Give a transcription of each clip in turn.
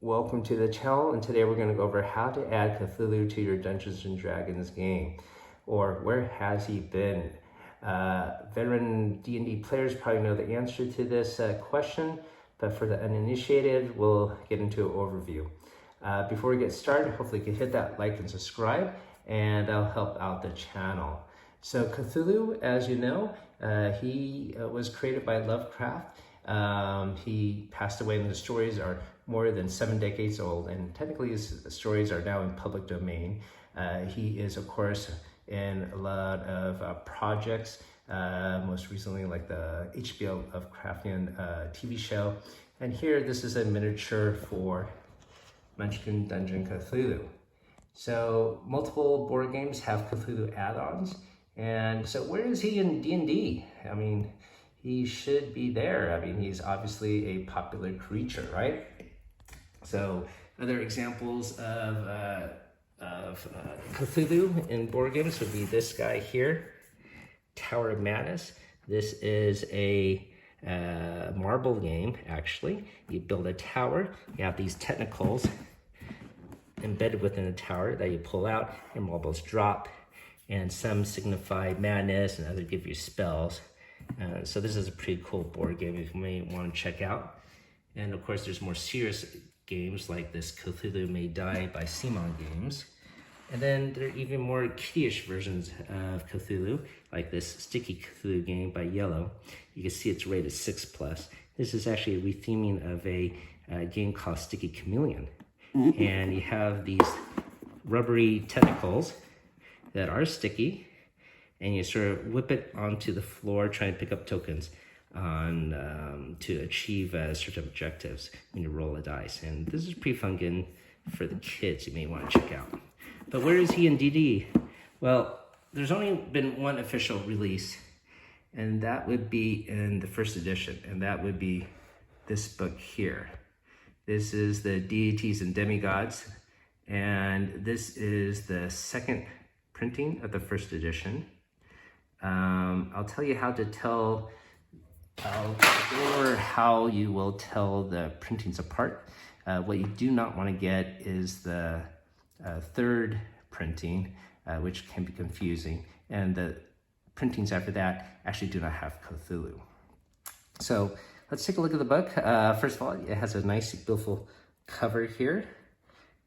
Welcome to the channel, and today we're going to go over how to add Cthulhu to your Dungeons and Dragons game, or where has he been? Veteran D&D players probably know the answer to this question, but for the uninitiated, we'll get into an overview. Before we get started, hopefully you can hit that like and subscribe, and that'll help out the channel. So Cthulhu, as you know, he was created by Lovecraft. He passed away, and the stories are more than 7 decades old, and technically his stories are now in public domain. He is, of course, in a lot of projects, most recently like the HBO Lovecraftian TV show. And here, this is a miniature for Munchkin Dungeon Cthulhu. So multiple board games have Cthulhu add-ons. And so where is he in D&D? I mean, he should be there. I mean, he's obviously a popular creature, right? So other examples of Cthulhu in board games would be this guy here, Tower of Madness. This is a marble game, actually. You build a tower, you have these tentacles embedded within the tower that you pull out, and marbles drop, and some signify madness and others give you spells. So this is a pretty cool board game you may want to check out. And of course, there's more serious games like this Cthulhu May Die by Simon Games. And then there are even more kiddie-ish versions of Cthulhu, like this Sticky Cthulhu game by Yellow. You can see it's rated 6+. This is actually a retheming of a game called Sticky Chameleon. And you have these rubbery tentacles that are sticky, and you sort of whip it onto the floor, trying to pick up tokens on to achieve certain objectives when you roll a dice. And this is a pretty fun game for the kids you may want to check out. But where is he in DD? Well, there's only been one official release, and that would be in the first edition, and that would be this book here. This is the Deities and Demigods, and this is the second printing of the first edition. I'll tell you how to tell, or how you will tell the printings apart. What you do not want to get is the third printing, which can be confusing, and the printings after that actually do not have Cthulhu. So let's take a look at the book. First of all, it has a nice, beautiful cover here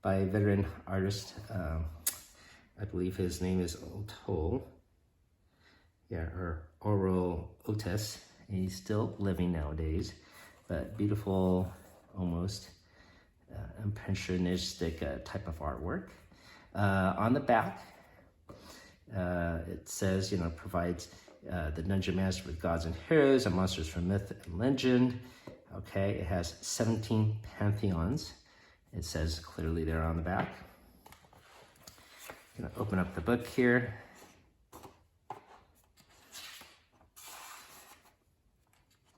by a veteran artist. I believe his name is Otto. Yeah, or Oro Otis. And he's still living nowadays, but beautiful, almost impressionistic type of artwork. On the back, it says, provides the Dungeon Master with gods and heroes and monsters from myth and legend. Okay, it has 17 pantheons. It says clearly there on the back. I'm gonna open up the book here.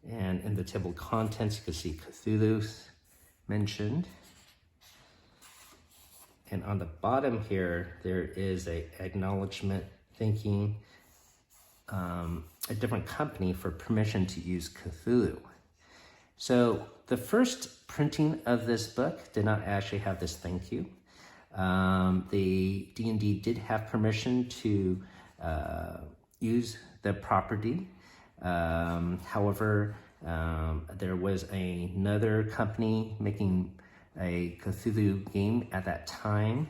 And in the table of contents, you can see Cthulhu mentioned. And on the bottom here, there is a acknowledgement thanking a different company for permission to use Cthulhu. So the first printing of this book did not actually have this thank you. The D&D did have permission to use the property. However, there was another company making a Cthulhu game at that time,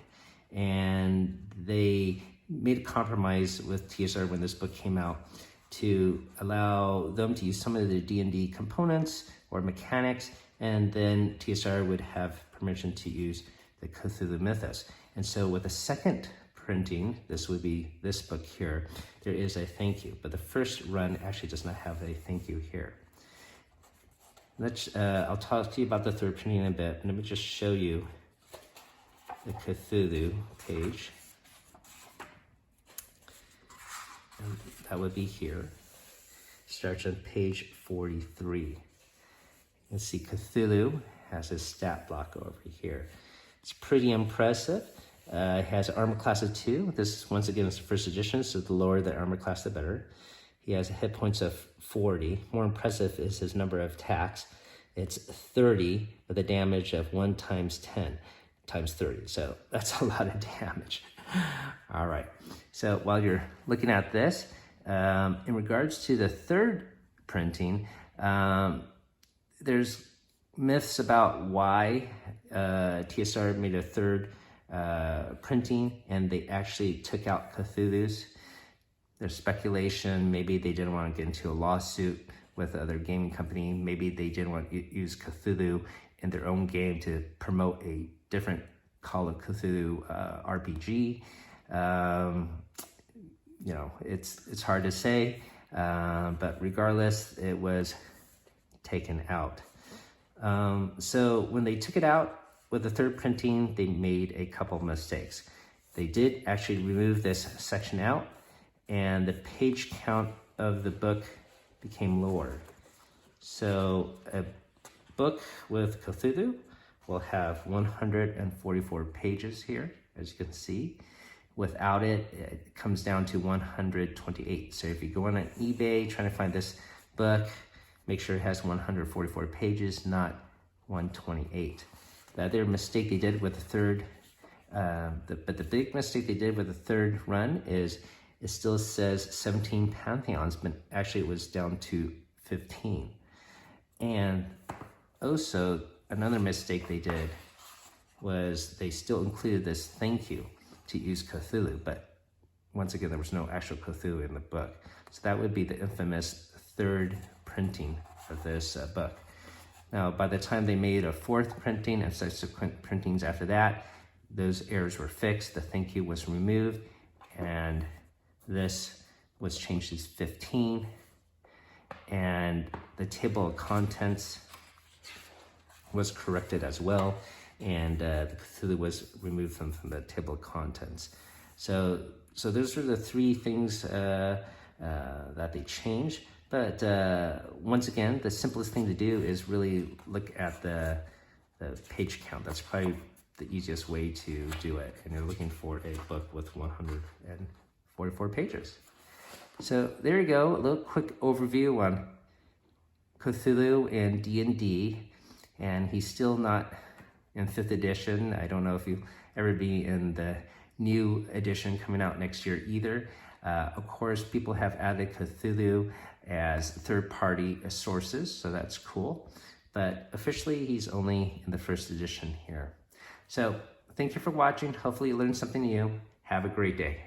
and they made a compromise with TSR when this book came out to allow them to use some of the D&D components or mechanics, and then TSR would have permission to use the Cthulhu mythos. And so with the second printing, this would be this book here, there is a thank you, but the first run actually does not have a thank you here. I'll talk to you about the third printing in a bit. Let me just show you the Cthulhu page. And that would be here. Starts on page 43. You can see Cthulhu has his stat block over here. It's pretty impressive. It has an armor class of 2. This, once again, is the first edition, so the lower the armor class, the better. He has hit points of 40. More impressive is his number of attacks. it's 30 with a damage of 1 times 10 times 30. So that's a lot of damage. All right. So while you're looking at this, in regards to the third printing, there's myths about why TSR made a third printing and they actually took out Cthulhu's. There's speculation, maybe they didn't want to get into a lawsuit with other gaming company. Maybe they didn't want to use Cthulhu in their own game to promote a different Call of Cthulhu RPG. You know, it's hard to say, but regardless, it was taken out. So when they took it out with the third printing, they made a couple of mistakes. They did actually remove this section out, and the page count of the book became lower. So a book with Cthulhu will have 144 pages here, as you can see. Without it, it comes down to 128. So if you go on eBay trying to find this book, make sure it has 144 pages, not 128. The other mistake they did with the third, but the big mistake they did with the third run is it still says 17 pantheons, but actually it was down to 15. And also, another mistake they did was they still included this thank you to use Cthulhu, but once again, there was no actual Cthulhu in the book. So that would be the infamous third printing of this book. Now, by the time they made a fourth printing and subsequent printings after that, those errors were fixed, the thank you was removed, and this was changed to 15, and the table of contents was corrected as well, and the Cthulhu was removed from the table of contents. So those are the three things that they changed. But once again, the simplest thing to do is really look at the page count. That's probably the easiest way to do it. And you're looking for a book with 144 pages. So there you go, a little quick overview on Cthulhu and D&D. And he's still not in 5th edition. I don't know if he'll ever be in the new edition coming out next year either. Of course, people have added Cthulhu as third-party sources, so that's cool. But officially, he's only in the 1st edition here. So thank you for watching. Hopefully you learned something new. Have a great day.